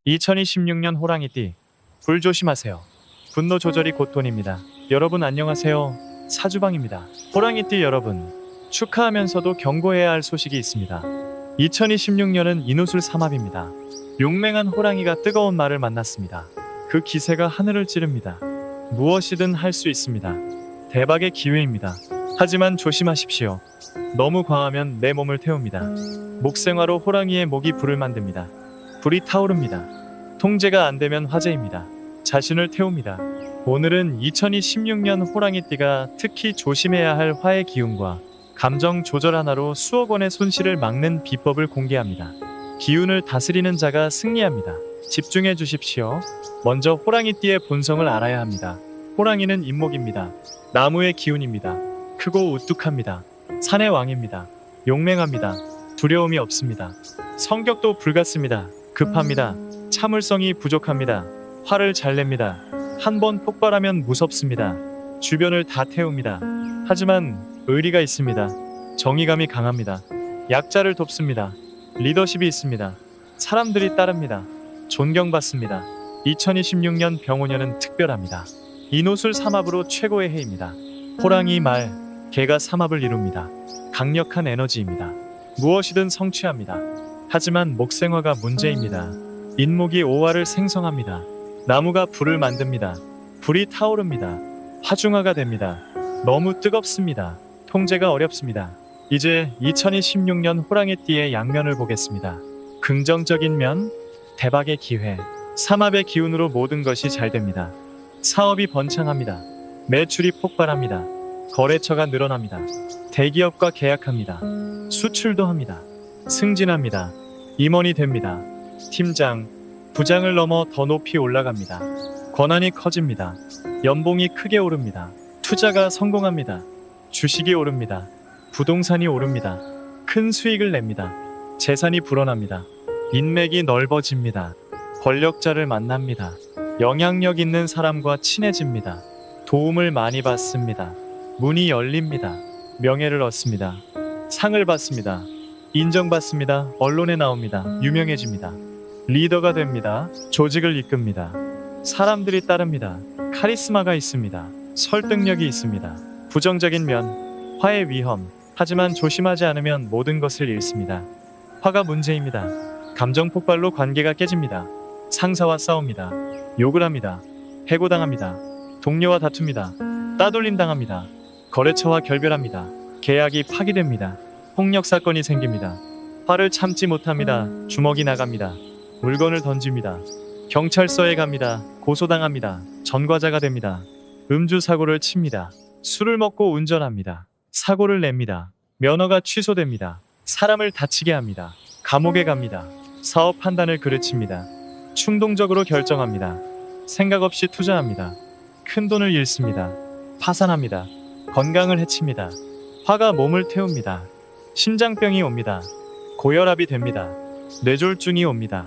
2026년 호랑이띠, 불 조심하세요. 분노 조절이 곧 돈입니다. 여러분 안녕하세요. 사주방입니다. 호랑이띠 여러분, 축하하면서도 경고해야 할 소식이 있습니다. 2026년은 인호술 삼합입니다. 용맹한 호랑이가 뜨거운 말을 만났습니다. 그 기세가 하늘을 찌릅니다. 무엇이든 할 수 있습니다. 대박의 기회입니다. 하지만 조심하십시오. 너무 과하면 내 몸을 태웁니다. 목생화로 호랑이의 목이 불을 만듭니다. 불이 타오릅니다. 통제가 안 되면 화재입니다. 자신을 태웁니다. 오늘은 2026년 호랑이띠가 특히 조심해야 할 화의 기운과 감정 조절 하나로 수억 원의 손실을 막는 비법을 공개합니다. 기운을 다스리는 자가 승리합니다. 집중해 주십시오. 먼저 호랑이띠의 본성을 알아야 합니다. 호랑이는 인목입니다. 나무의 기운입니다. 크고 우뚝합니다. 산의 왕입니다. 용맹합니다. 두려움이 없습니다. 성격도 불같습니다. 급합니다. 참을성이 부족합니다. 화를 잘 냅니다. 한번 폭발하면 무섭습니다. 주변을 다 태웁니다. 하지만 의리가 있습니다. 정의감이 강합니다. 약자를 돕습니다. 리더십이 있습니다. 사람들이 따릅니다. 존경받습니다. 2026년 병오년은 특별합니다. 인호술 삼합으로 최고의 해입니다. 호랑이 말, 개가 삼합을 이룹니다. 강력한 에너지입니다. 무엇이든 성취합니다. 하지만 목생화가 문제입니다. 인목이 오화를 생성합니다. 나무가 불을 만듭니다. 불이 타오릅니다. 화중화가 됩니다. 너무 뜨겁습니다. 통제가 어렵습니다. 이제 2026년 호랑이띠의 양면을 보겠습니다. 긍정적인 면, 대박의 기회, 삼합의 기운으로 모든 것이 잘 됩니다. 사업이 번창합니다. 매출이 폭발합니다. 거래처가 늘어납니다. 대기업과 계약합니다. 수출도 합니다. 승진합니다. 임원이 됩니다. 팀장, 부장을 넘어 더 높이 올라갑니다. 권한이 커집니다. 연봉이 크게 오릅니다. 투자가 성공합니다. 주식이 오릅니다. 부동산이 오릅니다. 큰 수익을 냅니다. 재산이 불어납니다. 인맥이 넓어집니다. 권력자를 만납니다. 영향력 있는 사람과 친해집니다. 도움을 많이 받습니다. 문이 열립니다. 명예를 얻습니다. 상을 받습니다. 인정받습니다. 언론에 나옵니다. 유명해집니다. 리더가 됩니다. 조직을 이끕니다. 사람들이 따릅니다. 카리스마가 있습니다. 설득력이 있습니다. 부정적인 면, 화의 위험. 하지만 조심하지 않으면 모든 것을 잃습니다. 화가 문제입니다. 감정 폭발로 관계가 깨집니다. 상사와 싸웁니다. 욕을 합니다. 해고당합니다. 동료와 다툽니다. 따돌림 당합니다. 거래처와 결별합니다. 계약이 파기됩니다. 폭력 사건이 생깁니다. 화를 참지 못합니다. 주먹이 나갑니다. 물건을 던집니다. 경찰서에 갑니다. 고소당합니다. 전과자가 됩니다. 음주 사고를 칩니다. 술을 먹고 운전합니다. 사고를 냅니다. 면허가 취소됩니다. 사람을 다치게 합니다. 감옥에 갑니다. 사업 판단을 그르칩니다. 충동적으로 결정합니다. 생각 없이 투자합니다. 큰 돈을 잃습니다. 파산합니다. 건강을 해칩니다. 화가 몸을 태웁니다. 심장병이 옵니다. 고혈압이 됩니다. 뇌졸중이 옵니다.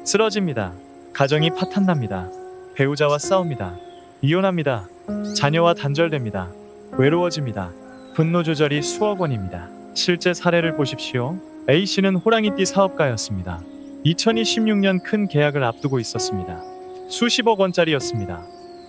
쓰러집니다. 가정이 파탄납니다. 배우자와 싸웁니다. 이혼합니다. 자녀와 단절됩니다. 외로워집니다. 분노 조절이 수억 원입니다. 실제 사례를 보십시오. A씨는 호랑이띠 사업가였습니다. 2026년 큰 계약을 앞두고 있었습니다. 수십억 원짜리였습니다.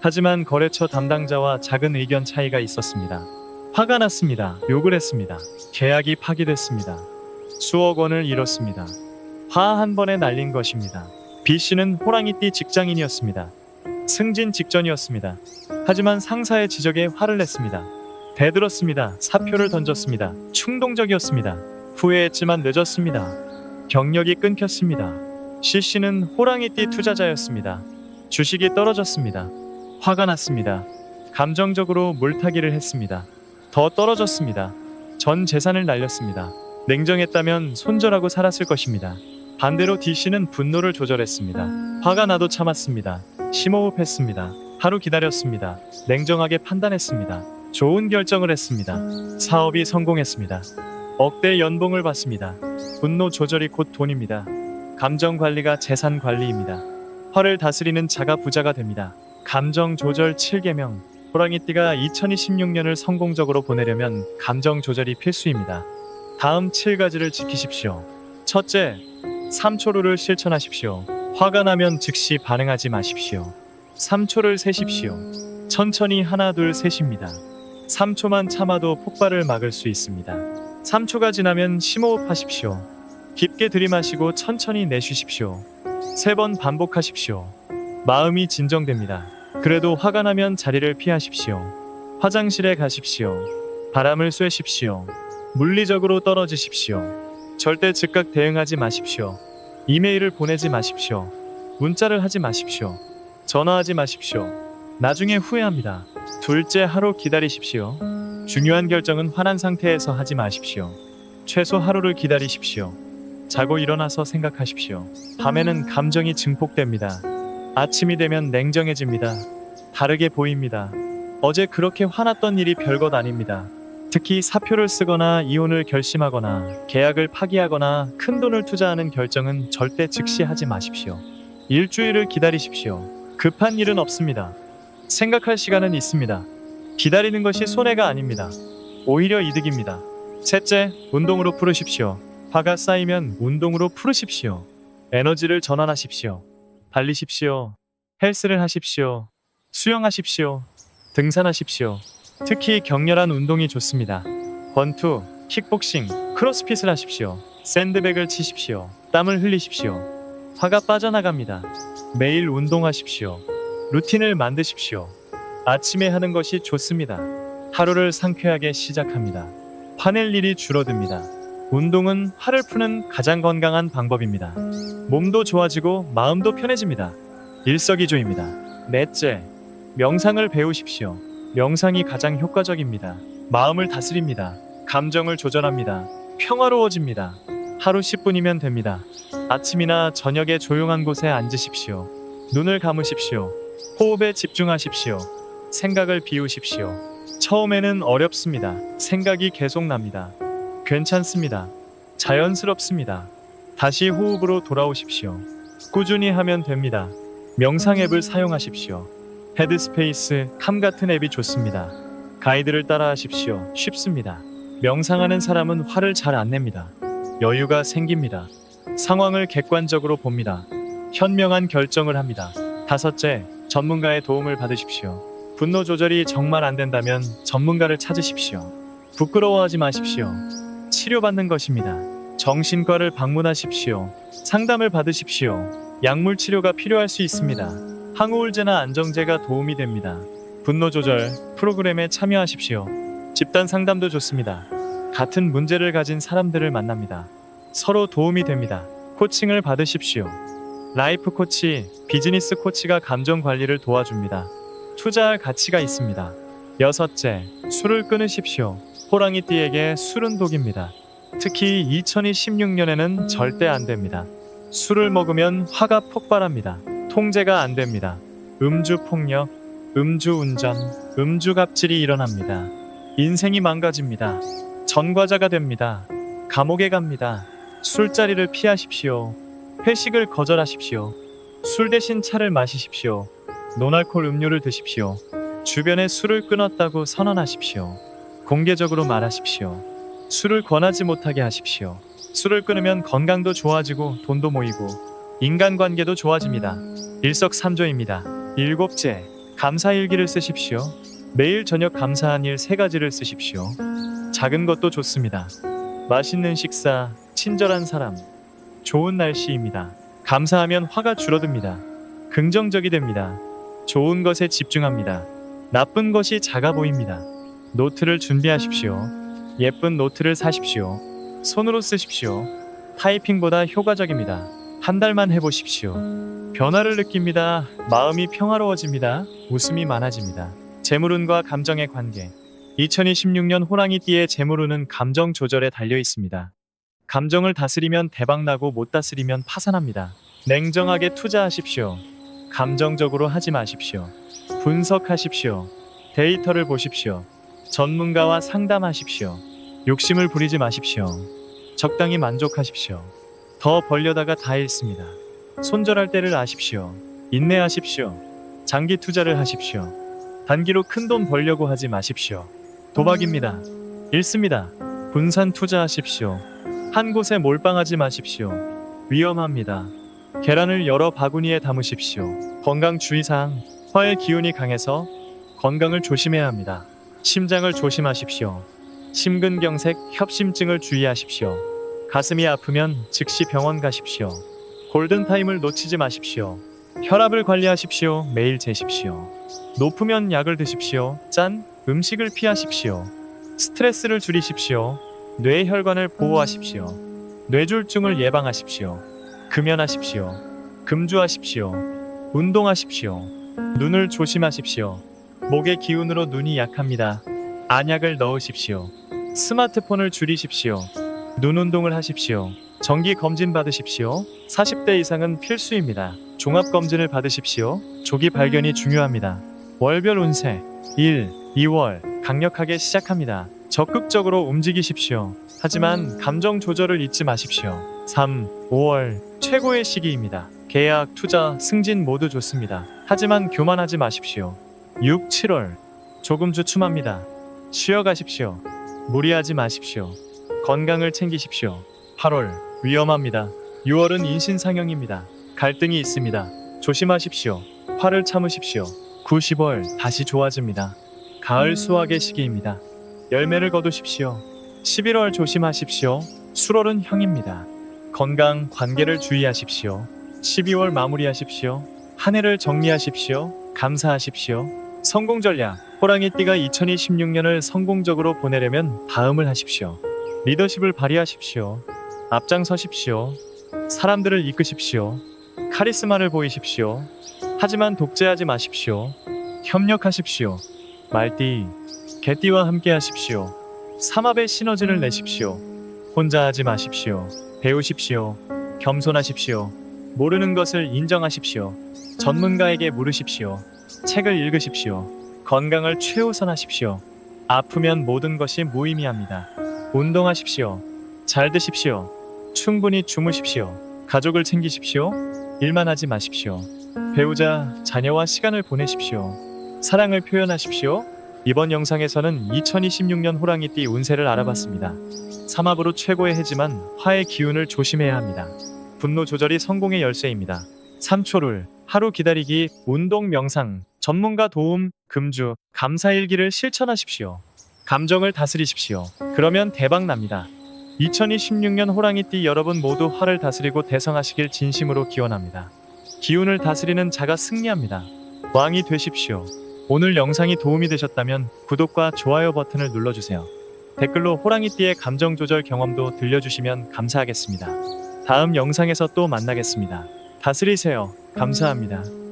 하지만 거래처 담당자와 작은 의견 차이가 있었습니다. 화가 났습니다. 욕을 했습니다. 계약이 파기됐습니다. 수억 원을 잃었습니다. 화 한 번에 날린 것입니다. B씨는 호랑이띠 직장인이었습니다. 승진 직전이었습니다. 하지만 상사의 지적에 화를 냈습니다. 대들었습니다. 사표를 던졌습니다. 충동적이었습니다. 후회했지만 늦었습니다. 경력이 끊겼습니다. C씨는 호랑이띠 투자자였습니다. 주식이 떨어졌습니다. 화가 났습니다. 감정적으로 물타기를 했습니다. 더 떨어졌습니다. 전 재산을 날렸습니다. 냉정했다면 손절하고 살았을 것입니다. 반대로 D씨는 분노를 조절했습니다. 화가 나도 참았습니다. 심호흡했습니다. 하루 기다렸습니다. 냉정하게 판단했습니다. 좋은 결정을 했습니다. 사업이 성공했습니다. 억대 연봉을 받습니다. 분노 조절이 곧 돈입니다. 감정 관리가 재산 관리입니다. 화를 다스리는 자가 부자가 됩니다. 감정 조절 7계명. 호랑이띠가 2026년을 성공적으로 보내려면 감정 조절이 필수입니다. 다음 7가지를 지키십시오. 첫째, 3초루를 실천하십시오. 화가 나면 즉시 반응하지 마십시오. 3초를 세십시오. 천천히 하나 둘 셋입니다. 3초만 참아도 폭발을 막을 수 있습니다. 3초가 지나면 심호흡하십시오. 깊게 들이마시고 천천히 내쉬십시오. 3번 반복하십시오. 마음이 진정됩니다. 그래도 화가 나면 자리를 피하십시오. 화장실에 가십시오. 바람을 쐬십시오. 물리적으로 떨어지십시오. 절대 즉각 대응하지 마십시오. 이메일을 보내지 마십시오. 문자를 하지 마십시오. 전화하지 마십시오. 나중에 후회합니다. 둘째, 하루 기다리십시오. 중요한 결정은 화난 상태에서 하지 마십시오. 최소 하루를 기다리십시오. 자고 일어나서 생각하십시오. 밤에는 감정이 증폭됩니다. 아침이 되면 냉정해집니다. 다르게 보입니다. 어제 그렇게 화났던 일이 별것 아닙니다. 특히 사표를 쓰거나 이혼을 결심하거나 계약을 파기하거나 큰 돈을 투자하는 결정은 절대 즉시 하지 마십시오. 일주일을 기다리십시오. 급한 일은 없습니다. 생각할 시간은 있습니다. 기다리는 것이 손해가 아닙니다. 오히려 이득입니다. 셋째, 운동으로 푸르십시오. 화가 쌓이면 운동으로 푸르십시오. 에너지를 전환하십시오. 달리십시오. 헬스를 하십시오. 수영하십시오. 등산하십시오. 특히 격렬한 운동이 좋습니다. 권투, 킥복싱, 크로스핏을 하십시오. 샌드백을 치십시오. 땀을 흘리십시오. 화가 빠져나갑니다. 매일 운동하십시오. 루틴을 만드십시오. 아침에 하는 것이 좋습니다. 하루를 상쾌하게 시작합니다. 화낼 일이 줄어듭니다. 운동은 화를 푸는 가장 건강한 방법입니다. 몸도 좋아지고 마음도 편해집니다. 일석이조입니다. 넷째, 명상을 배우십시오. 명상이 가장 효과적입니다. 마음을 다스립니다. 감정을 조절합니다. 평화로워집니다. 하루 10분이면 됩니다. 아침이나 저녁에 조용한 곳에 앉으십시오. 눈을 감으십시오. 호흡에 집중하십시오. 생각을 비우십시오. 처음에는 어렵습니다. 생각이 계속 납니다. 괜찮습니다. 자연스럽습니다. 다시 호흡으로 돌아오십시오. 꾸준히 하면 됩니다. 명상 앱을 사용하십시오. 헤드스페이스, 캄 같은 앱이 좋습니다. 가이드를 따라하십시오. 쉽습니다. 명상하는 사람은 화를 잘 안 냅니다. 여유가 생깁니다. 상황을 객관적으로 봅니다. 현명한 결정을 합니다. 다섯째, 전문가의 도움을 받으십시오. 분노 조절이 정말 안 된다면 전문가를 찾으십시오. 부끄러워하지 마십시오. 치료받는 것입니다. 정신과를 방문하십시오. 상담을 받으십시오. 약물 치료가 필요할 수 있습니다. 항우울제나 안정제가 도움이 됩니다. 분노 조절 프로그램에 참여하십시오. 집단 상담도 좋습니다. 같은 문제를 가진 사람들을 만납니다. 서로 도움이 됩니다. 코칭을 받으십시오. 라이프 코치, 비즈니스 코치가 감정 관리를 도와줍니다. 투자할 가치가 있습니다. 여섯째, 술을 끊으십시오. 호랑이띠에게 술은 독입니다. 특히 2026년에는 절대 안 됩니다. 술을 먹으면 화가 폭발합니다. 통제가 안 됩니다. 음주 폭력, 음주 운전, 음주 갑질이 일어납니다. 인생이 망가집니다. 전과자가 됩니다. 감옥에 갑니다. 술자리를 피하십시오. 회식을 거절하십시오. 술 대신 차를 마시십시오. 노알콜 음료를 드십시오. 주변에 술을 끊었다고 선언하십시오. 공개적으로 말하십시오. 술을 권하지 못하게 하십시오. 술을 끊으면 건강도 좋아지고 돈도 모이고 인간관계도 좋아집니다. 일석삼조입니다. 일곱째, 감사일기를 쓰십시오. 매일 저녁 감사한 일 3가지를 쓰십시오. 작은 것도 좋습니다. 맛있는 식사, 친절한 사람, 좋은 날씨입니다. 감사하면 화가 줄어듭니다. 긍정적이 됩니다. 좋은 것에 집중합니다. 나쁜 것이 작아 보입니다. 노트를 준비하십시오. 예쁜 노트를 사십시오. 손으로 쓰십시오. 타이핑보다 효과적입니다. 한 달만 해보십시오. 변화를 느낍니다. 마음이 평화로워집니다. 웃음이 많아집니다. 재물운과 감정의 관계. 2026년 호랑이띠의 재물운은 감정 조절에 달려 있습니다. 감정을 다스리면 대박나고 못 다스리면 파산합니다. 냉정하게 투자하십시오. 감정적으로 하지 마십시오. 분석하십시오. 데이터를 보십시오. 전문가와 상담하십시오. 욕심을 부리지 마십시오. 적당히 만족하십시오. 더 벌려다가 다 잃습니다. 손절할 때를 아십시오. 인내하십시오. 장기 투자를 하십시오. 단기로 큰 돈 벌려고 하지 마십시오. 도박입니다. 잃습니다. 분산 투자하십시오. 한 곳에 몰빵하지 마십시오. 위험합니다. 계란을 여러 바구니에 담으십시오. 건강 주의사항. 화의 기운이 강해서 건강을 조심해야 합니다. 심장을 조심하십시오. 심근경색, 협심증을 주의하십시오. 가슴이 아프면 즉시 병원 가십시오. 골든타임을 놓치지 마십시오. 혈압을 관리하십시오. 매일 재십시오. 높으면 약을 드십시오. 짠 음식을 피하십시오. 스트레스를 줄이십시오. 뇌혈관을 보호하십시오. 뇌졸중을 예방하십시오. 금연하십시오. 금주하십시오. 운동하십시오. 눈을 조심하십시오. 목의 기운으로 눈이 약합니다. 안약을 넣으십시오. 스마트폰을 줄이십시오. 눈 운동을 하십시오. 정기 검진 받으십시오. 40대 이상은 필수입니다. 종합 검진을 받으십시오. 조기 발견이 중요합니다. 월별 운세 1. 2월 강력하게 시작합니다. 적극적으로 움직이십시오. 하지만 감정 조절을 잊지 마십시오. 3. 5월 최고의 시기입니다. 계약, 투자, 승진 모두 좋습니다. 하지만 교만하지 마십시오. 6. 7월 조금 주춤합니다. 쉬어가십시오. 무리하지 마십시오. 건강을 챙기십시오. 8월 위험합니다. 6월은 인신상영입니다. 갈등이 있습니다. 조심하십시오. 화를 참으십시오. 9, 10월 다시 좋아집니다. 가을 수확의 시기입니다. 열매를 거두십시오. 11월 조심하십시오. 수월은 형입니다. 건강, 관계를 주의하십시오. 12월 마무리하십시오. 한 해를 정리하십시오. 감사하십시오. 성공 전략. 호랑이띠가 2026년을 성공적으로 보내려면 다음을 하십시오. 리더십을 발휘하십시오. 앞장서십시오. 사람들을 이끄십시오. 카리스마를 보이십시오. 하지만 독재하지 마십시오. 협력하십시오. 말띠, 개띠와 함께 하십시오. 삼합의 시너지를 내십시오. 혼자 하지 마십시오. 배우십시오. 겸손하십시오. 모르는 것을 인정하십시오. 전문가에게 물으십시오. 책을 읽으십시오. 건강을 최우선하십시오. 아프면 모든 것이 무의미합니다. 운동하십시오. 잘 드십시오. 충분히 주무십시오. 가족을 챙기십시오. 일만 하지 마십시오. 배우자, 자녀와 시간을 보내십시오. 사랑을 표현하십시오. 이번 영상에서는 2026년 호랑이띠 운세를 알아봤습니다. 삼합으로 최고의 해지만 화의 기운을 조심해야 합니다. 분노 조절이 성공의 열쇠입니다. 3초를 하루 기다리기, 운동, 명상, 전문가 도움, 금주, 감사일기를 실천하십시오. 감정을 다스리십시오. 그러면 대박 납니다. 2026년 호랑이띠 여러분 모두 화를 다스리고 대성하시길 진심으로 기원합니다. 기운을 다스리는 자가 승리합니다. 왕이 되십시오. 오늘 영상이 도움이 되셨다면 구독과 좋아요 버튼을 눌러주세요. 댓글로 호랑이띠의 감정 조절 경험도 들려주시면 감사하겠습니다. 다음 영상에서 또 만나겠습니다. 다스리세요. 감사합니다.